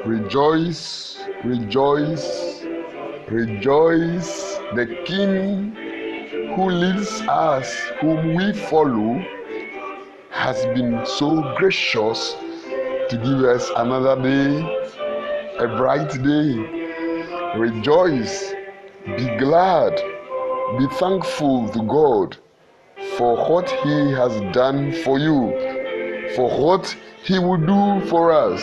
Rejoice, rejoice, rejoice. The King who leads us, whom we follow, has been so gracious to give us another day, a bright day. Rejoice, be glad, be thankful to God for what He has done for you, for what He will do for us,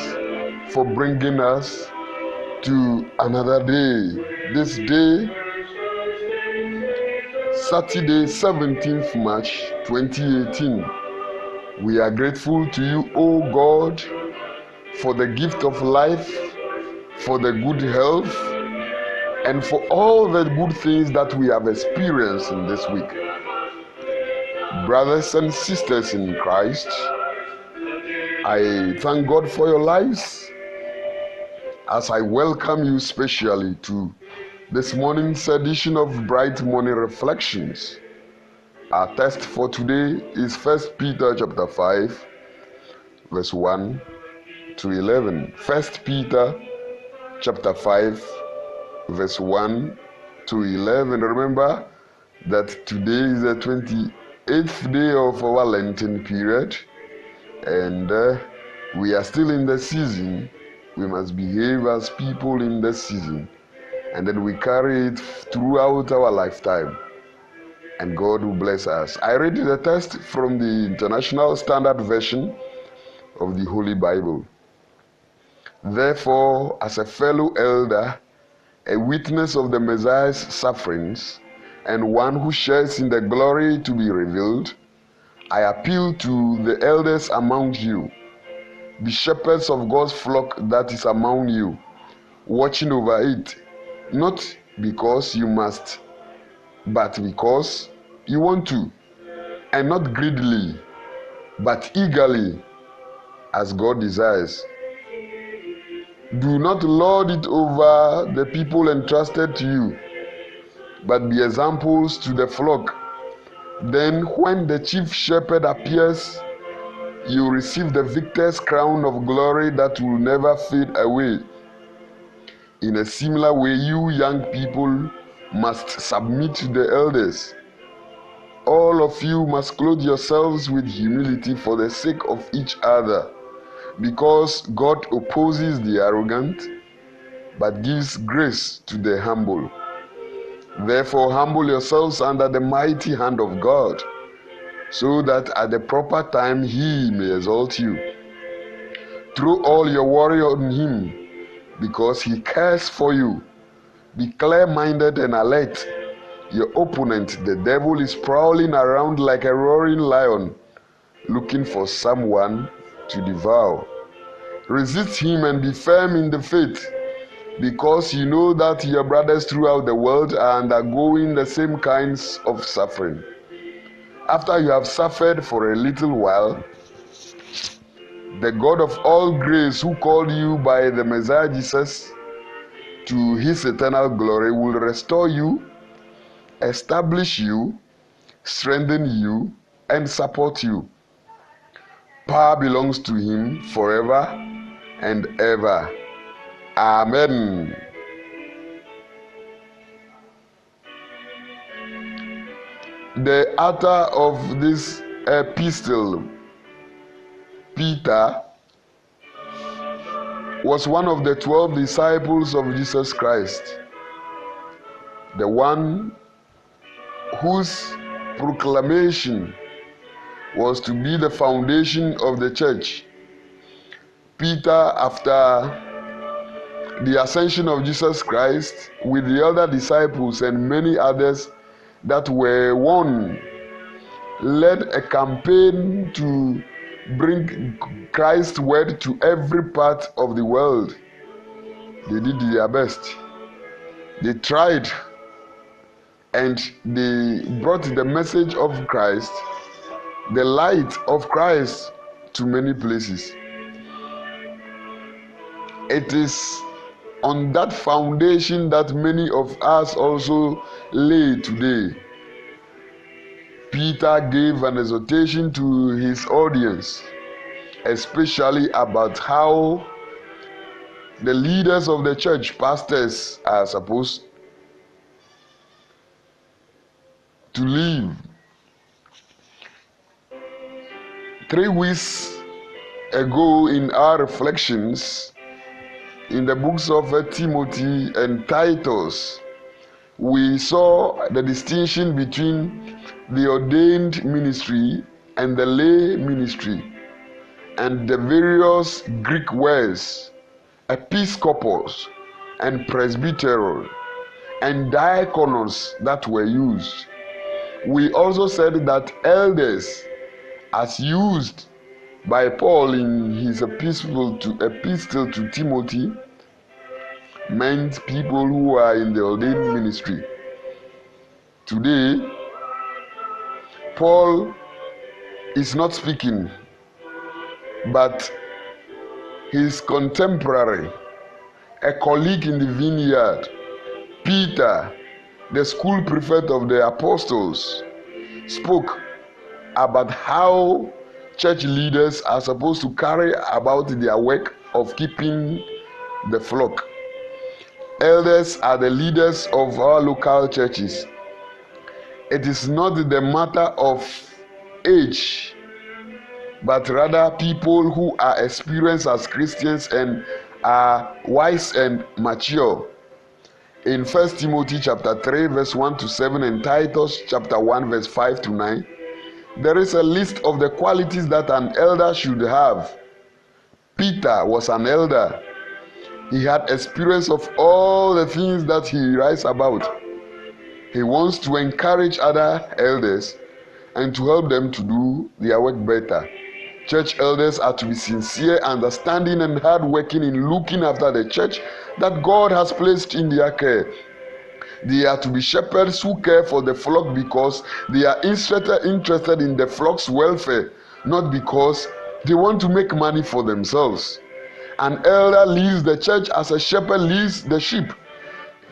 for bringing us to another day. This day, Saturday, 17th March 2018. We are grateful to you, O God, for the gift of life, for the good health, and for all the good things that we have experienced in this week. Brothers and sisters in Christ, I thank God for your lives as I welcome you specially to this morning's edition of Bright Morning Reflections. Our text for today is 1 Peter chapter 5, verse 1 to 11. 1 Peter chapter 5, verse 1 to 11. Remember that today is the 28th day of our Lenten period, and we are still in the season. We must behave as people in the season, and then we carry it throughout our lifetime, and God will bless us. I read the text from the International Standard Version of the Holy Bible. Therefore, as a fellow elder, a witness of the Messiah's sufferings, and one who shares in the glory to be revealed, I appeal to the elders among you. Be shepherds of God's flock that is among you, watching over it, not because you must, but because you want to, and not greedily, but eagerly, as God desires. Do not lord it over the people entrusted to you, but be examples to the flock. Then when the chief shepherd appears, you receive the victor's crown of glory that will never fade away. In a similar way, you young people must submit to the elders. All of you must clothe yourselves with humility for the sake of each other, because God opposes the arrogant, but gives grace to the humble. Therefore, humble yourselves under the mighty hand of God, so that at the proper time He may exalt you. Throw all your worry on Him, because He cares for you. Be clear-minded and alert. Your opponent, the devil, is prowling around like a roaring lion, looking for someone to devour. Resist him and be firm in the faith, because you know that your brothers throughout the world are undergoing the same kinds of suffering. After you have suffered for a little while, the God of all grace, who called you by the Messiah Jesus to His eternal glory, will restore you, establish you, strengthen you, and support you. Power belongs to Him forever and ever. Amen. The author of this epistle, Peter, was one of the 12 disciples of Jesus Christ, the one whose proclamation was to be the foundation of the church. Peter, after the ascension of Jesus Christ, with the other disciples and many others that were one, led a campaign to bring Christ's word to every part of the world. They did their best. They tried and they brought the message of Christ, the light of Christ, to many places. It is on that foundation that many of us also lay today. Peter gave an exhortation to his audience, especially about how the leaders of the church, pastors, are supposed to live. 3 weeks ago, in our reflections in the books of Timothy and Titus, we saw the distinction between the ordained ministry and the lay ministry, and the various Greek words, episkopos and presbyteros and diakonos, that were used. We also said that elders, as used by Paul in his epistle to Timothy, meant people who are in the ordained ministry. Today, Paul is not speaking, but his contemporary, a colleague in the vineyard, Peter, the school prefect of the apostles, spoke about how church leaders are supposed to carry about their work of keeping the flock. Elders are the leaders of our local churches. It is not the matter of age, but rather people who are experienced as Christians and are wise and mature. In 1 Timothy chapter 3 verse 1 to 7 and Titus chapter 1 verse 5 to 9, there is a list of the qualities that an elder should have. Peter was an elder. He had experience of all the things that he writes about. He wants to encourage other elders and to help them to do their work better. Church elders are to be sincere, understanding, and hardworking in looking after the church that God has placed in their care. They are to be shepherds who care for the flock because they are interested in the flock's welfare, not because they want to make money for themselves. An elder leads the church as a shepherd leads the sheep.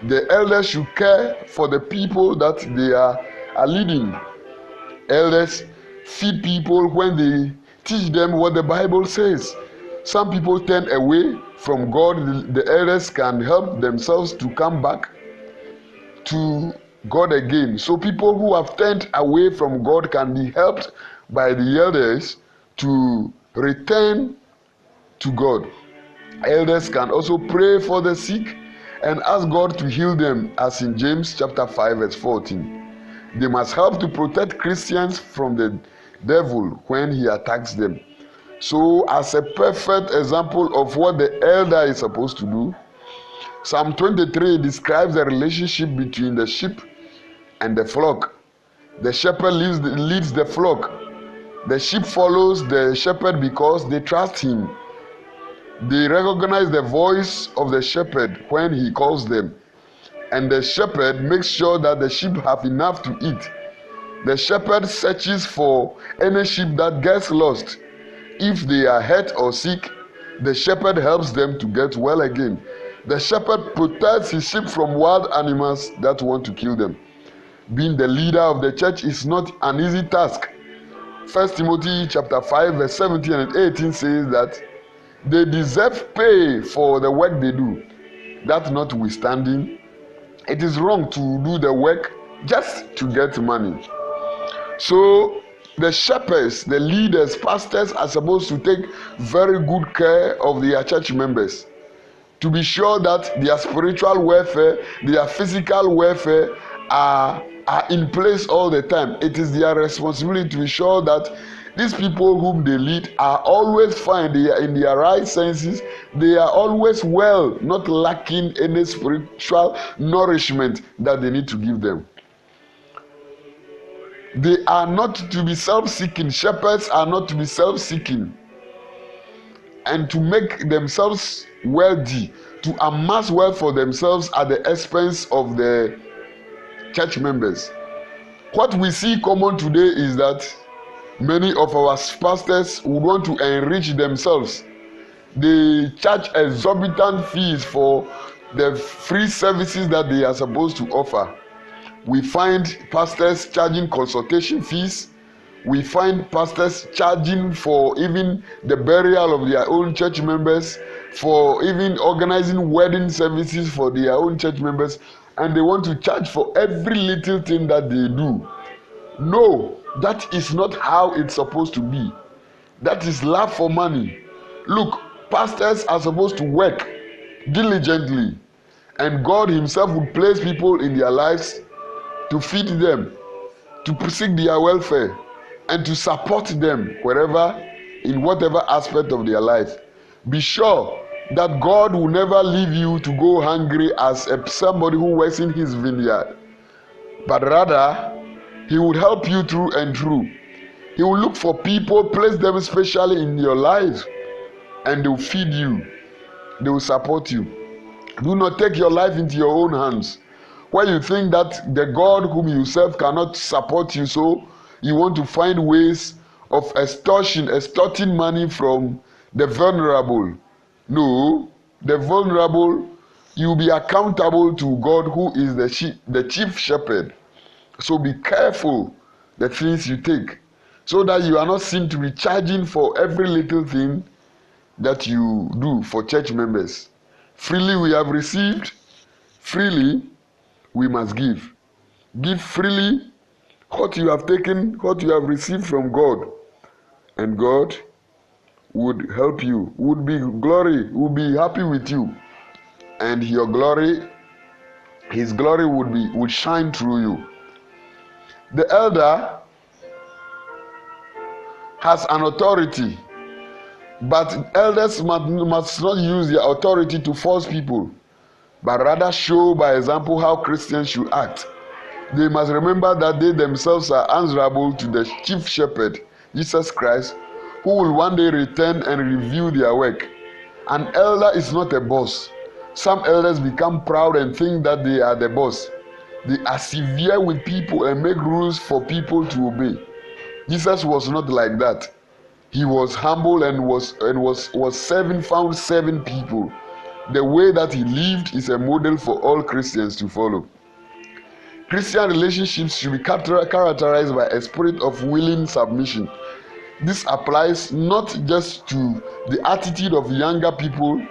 The elder should care for the people that they are leading. Elders feed people when they teach them what the Bible says. Some people turn away from God. The elders can help themselves to come back to God again. So people who have turned away from God can be helped by the elders to return to God. Elders can also pray for the sick and ask God to heal them, as in James chapter 5 verse 14. They must help to protect Christians from the devil when he attacks them. So, as a perfect example of what the elder is supposed to do, Psalm 23 describes the relationship between the sheep and the flock. The shepherd leads the flock. The sheep follows the shepherd because they trust him. They recognize the voice of the shepherd when he calls them. And the shepherd makes sure that the sheep have enough to eat. The shepherd searches for any sheep that gets lost. If they are hurt or sick, the shepherd helps them to get well again. The shepherd protects his sheep from wild animals that want to kill them. Being the leader of the church is not an easy task. 1 Timothy chapter 5 verse 17 and 18 says that they deserve pay for the work they do. That notwithstanding, it is wrong to do the work just to get money. So the shepherds, the leaders, pastors are supposed to take very good care of their church members, to be sure that their spiritual welfare, their physical welfare are in place all the time. It is their responsibility to be sure that these people whom they lead are always fine. They are in their right senses. They are always well, not lacking any spiritual nourishment that they need to give them. They are not to be self-seeking. Shepherds are not to be self-seeking and to make themselves wealthy, to amass wealth for themselves at the expense of the church members. What we see common today is that many of our pastors would want to enrich themselves. They charge exorbitant fees for the free services that they are supposed to offer. We find pastors charging consultation fees. We find pastors charging for even the burial of their own church members, for even organizing wedding services for their own church members, and they want to charge for every little thing that they do. No, that is not how it's supposed to be. That is love for money. Look, pastors are supposed to work diligently, and God himself would place people in their lives to feed them, to seek their welfare, and to support them wherever, in whatever aspect of their life. Be sure that God will never leave you to go hungry as somebody who works in his vineyard, but rather he will help you through and through. He will look for people, place them specially in your life, and they will feed you. They will support you. Do not take your life into your own hands, where you think that the God whom you serve cannot support you, so you want to find ways of extorting money from the vulnerable. No, the vulnerable, you will be accountable to God, who is the chief shepherd. So be careful the things you take, so that you are not seen to be charging for every little thing that you do for church members. Freely we have received, freely we must give. Give freely what you have taken, what you have received from God, and God would help you, would be happy with you, and your glory, his glory would shine through you. The elder has an authority, but elders must not use their authority to force people, but rather show by example how Christians should act. They must remember that they themselves are answerable to the chief shepherd, Jesus Christ, who will one day return and review their work. An elder is not a boss. Some elders become proud and think that they are the boss. They are severe with people and make rules for people to obey. Jesus was not like that. He was humble and was serving people. The way that he lived is a model for all Christians to follow. Christian relationships should be characterized by a spirit of willing submission. This applies not just to the attitude of younger people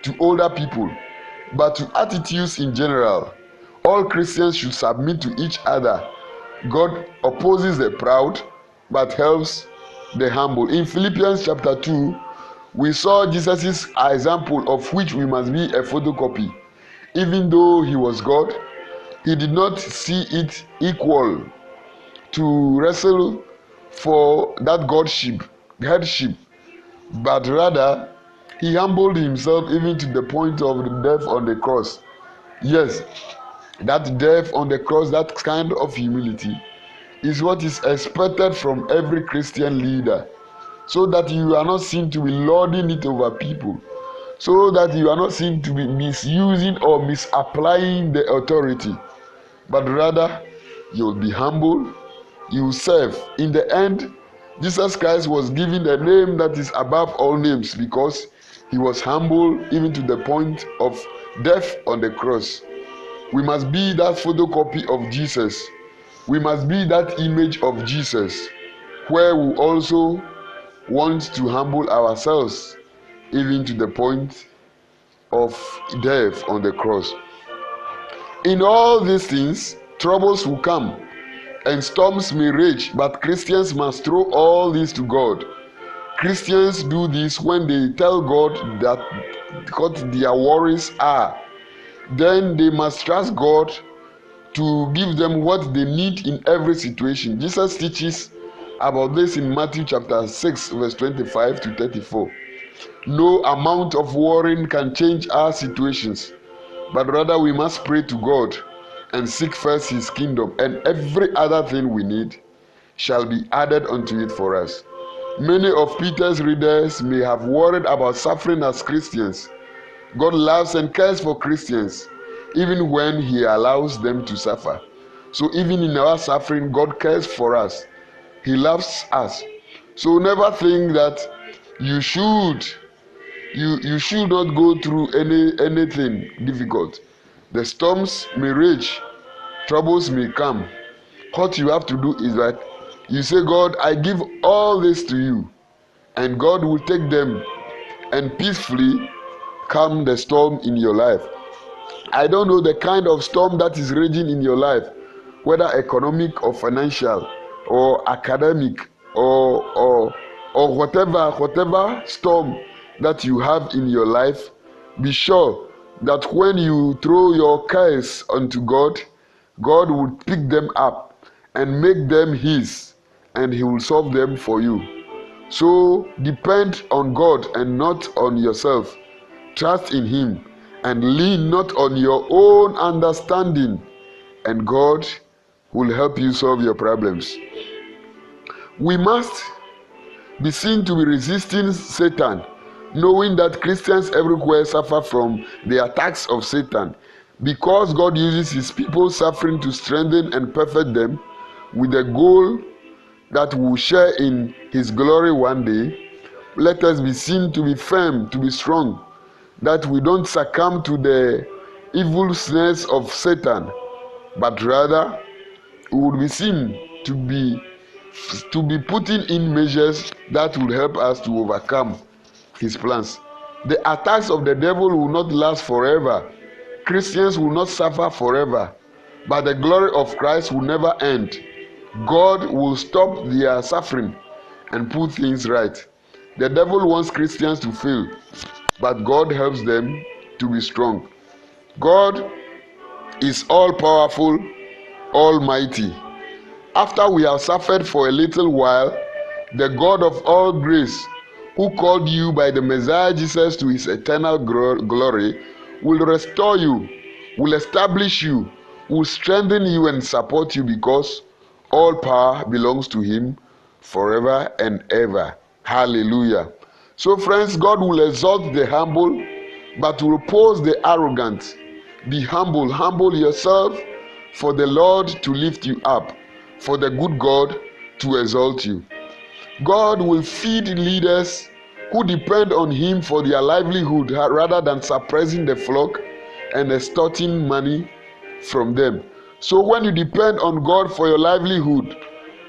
to older people, but to attitudes in general. All Christians should submit to each other. God opposes the proud, but helps the humble. In Philippians chapter 2, we saw Jesus' example, of which we must be a photocopy. Even though he was God, he did not see it equal to wrestle for that headship, but rather he humbled himself even to the point of the death on the cross. Yes, that death on the cross, that kind of humility, is what is expected from every Christian leader, so that you are not seen to be lording it over people, so that you are not seen to be misusing or misapplying the authority, but rather you will be humble, you will serve. In the end, Jesus Christ was given a name that is above all names, because he was humble even to the point of death on the cross. We must be that photocopy of Jesus. We must be that image of Jesus, where we also want to humble ourselves even to the point of death on the cross. In all these things, troubles will come and storms may rage, but Christians must throw all this to God. Christians do this when they tell God that what their worries are. Then they must trust God to give them what they need in every situation. Jesus teaches about this in Matthew chapter 6, verse 25 to 34. No amount of worrying can change our situations, but rather we must pray to God and seek first his kingdom, and every other thing we need shall be added unto it for us. Many of Peter's readers may have worried about suffering as Christians. God loves and cares for Christians. even when he allows them to suffer. So even in our suffering, God cares for us. He loves us. So never think that you should not go through anything difficult. The storms may rage, troubles may come. What you have to do is that you say, God, I give all this to you, and God will take them and peacefully calm the storm in your life. I don't know the kind of storm that is raging in your life, whether economic or financial or academic or whatever storm that you have in your life. Be sure that when you throw your cares unto God, God will pick them up and make them his, and he will solve them for you. So depend on God and not on yourself. Trust in him and lean not on your own understanding, and God will help you solve your problems. We must be seen to be resisting Satan, knowing that Christians everywhere suffer from the attacks of Satan. Because God uses his people's suffering to strengthen and perfect them with the goal that we will share in his glory one day, let us be seen to be firm, to be strong, that we don't succumb to the evil snares of Satan, but rather we will be seen to be putting in measures that will help us to overcome his plans. The attacks of the devil will not last forever. Christians will not suffer forever, but the glory of Christ will never end. God will stop their suffering and put things right. The devil wants Christians to fail, but God helps them to be strong. God is all-powerful, almighty. After we have suffered for a little while, the God of all grace, who called you by the Messiah Jesus to his eternal glory, will restore you, will establish you, will strengthen you and support you, because all power belongs to him forever and ever. Hallelujah. So friends, God will exalt the humble, but will oppose the arrogant. Be humble. Humble yourself for the Lord to lift you up, for the good God to exalt you. God will feed leaders who depend on him for their livelihood rather than suppressing the flock and extorting money from them. So when you depend on God for your livelihood,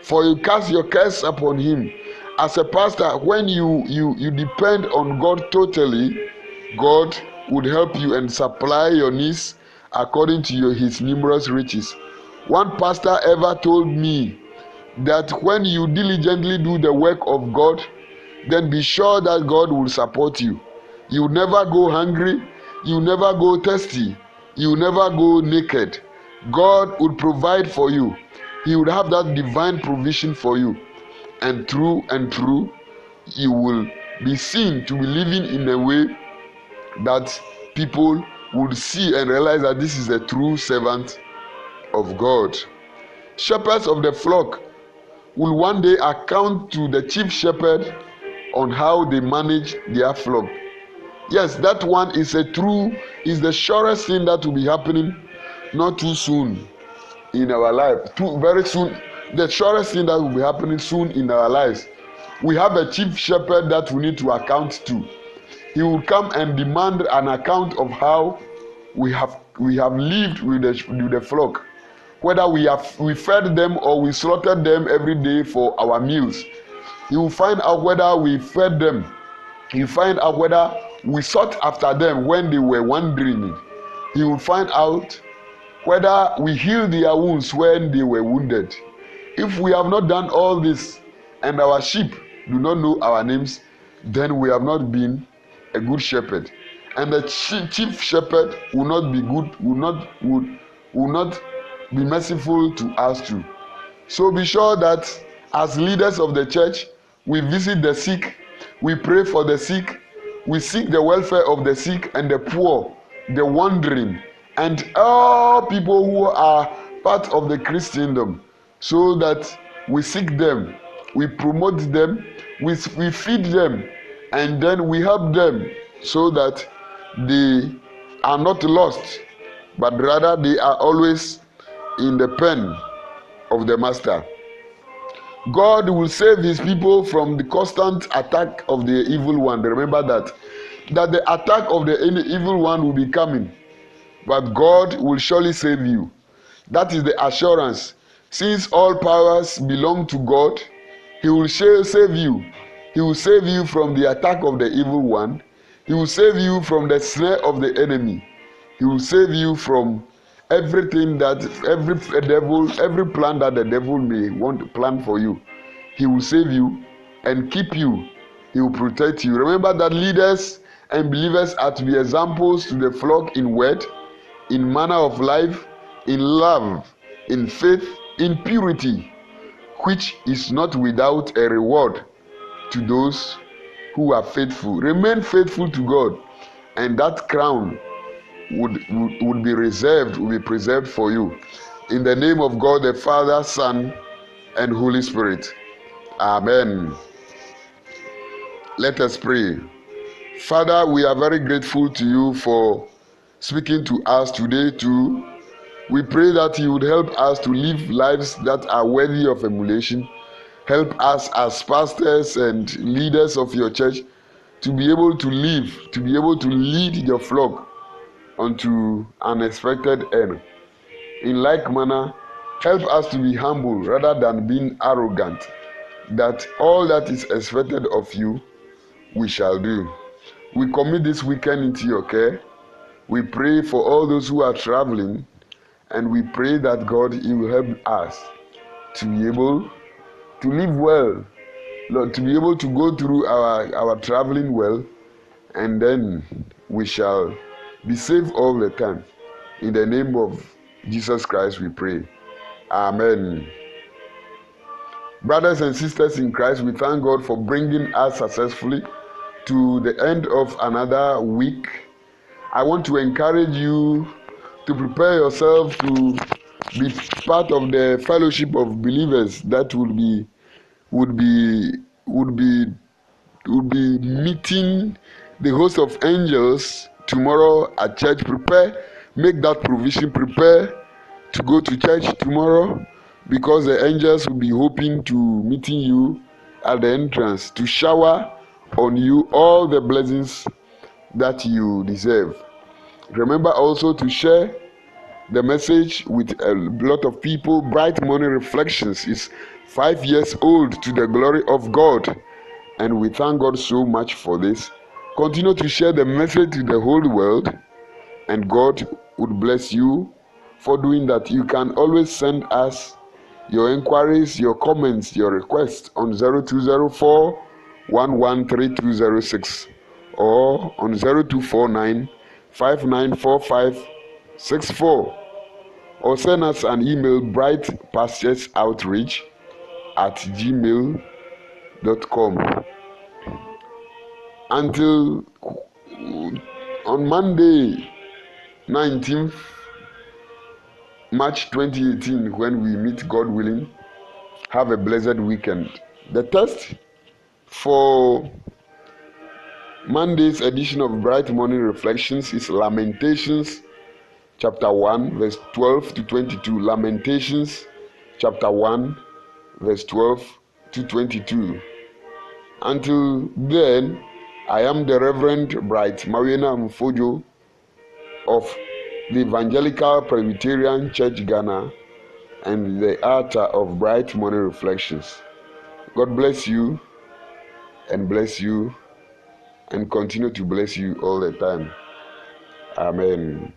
for you cast your cares upon him, as a pastor, when you depend on God totally, God would help you and supply your needs according to his numerous riches. One pastor ever told me that when you diligently do the work of God, then be sure that God will support you. You will never go hungry, you will never go thirsty, you will never go naked. God would provide for you. He would have that divine provision for you. And through you will be seen to be living in a way that people would see and realize that this is a true servant of God. Shepherds of the flock will one day account to the chief shepherd on how they manage their flock. Yes, that one is the surest thing that will be happening not too soon in our life. Very soon, the surest thing that will be happening soon in our lives. We have a chief shepherd that we need to account to. He will come and demand an account of how we have lived with the flock. Whether we fed them or we slaughtered them every day for our meals. He will find out whether we fed them. He will find out whether we sought after them when they were wandering. He will find out whether we healed their wounds when they were wounded. If we have not done all this and our sheep do not know our names, then we have not been a good shepherd. And the chief shepherd will not be good, will not be merciful to us too. So be sure that as leaders of the church, we visit the sick, we pray for the sick, we seek the welfare of the sick and the poor, the wandering, and all people who are part of the Christendom, so that we seek them, we promote them, we feed them, and then we help them so that they are not lost but rather they are always in the pen of the master. God will save his people from the constant attack of the evil one. Remember that the attack of the evil one will be coming, but God will surely save you. That is the assurance. Since all powers belong to God, he will save you. He will save you from the attack of the evil one. He will save you from the snare of the enemy. He will save you from everything that every plan that the devil may want to plan for you. He will save you and keep you. He will protect you. Remember that leaders and believers are to be examples to the flock in word, in manner of life, in love, in faith, in purity, which is not without a reward to those who are faithful. Remain faithful to God, and that crown would be reserved, will be preserved for you. In the name of God, the Father, Son, and Holy Spirit. Amen. Let us pray. Father, we are very grateful to you for speaking to us today too. We pray that you would help us to live lives that are worthy of emulation. Help us as pastors and leaders of your church to be able to live, to be able to lead your flock unto an expected end. In like manner, help us to be humble rather than being arrogant, that all that is expected of you, we shall do. We commit this weekend into your care. We pray for all those who are traveling, and we pray that God, you will help us to be able to live well, Lord, to be able to go through our traveling well, and then we shall be safe all the time. In the name of Jesus Christ we pray. Amen. Brothers and sisters in Christ, we thank God for bringing us successfully to the end of another week. I want to encourage you to prepare yourself to be part of the fellowship of believers that would be meeting the host of angels tomorrow at church. Prepare, make that provision, prepare to go to church tomorrow, because the angels will be hoping to meeting you at the entrance to shower on you all the blessings that you deserve. Remember also to share the message with a lot of people. Bright Morning Reflections is 5 years old to the glory of God, and we thank God so much for this. Continue to share the message to the whole world, and God would bless you for doing that. You can always send us your inquiries, your comments, your requests on 0204 113206 or on 0249 594564, or send us an email, brightpastoresoutreach@gmail.com. Until on Monday 19th March 2018, when we meet, God willing, have a blessed weekend. The text for Monday's edition of Bright Morning Reflections is Lamentations chapter 1 verse 12 to 22. Lamentations chapter 1 verse 12 to 22. Until then, I am the Reverend Bright Mariana Mfojo of the Evangelical Presbyterian Church Ghana and the author of Bright Morning Reflections. God bless you and continue to bless you all the time. Amen.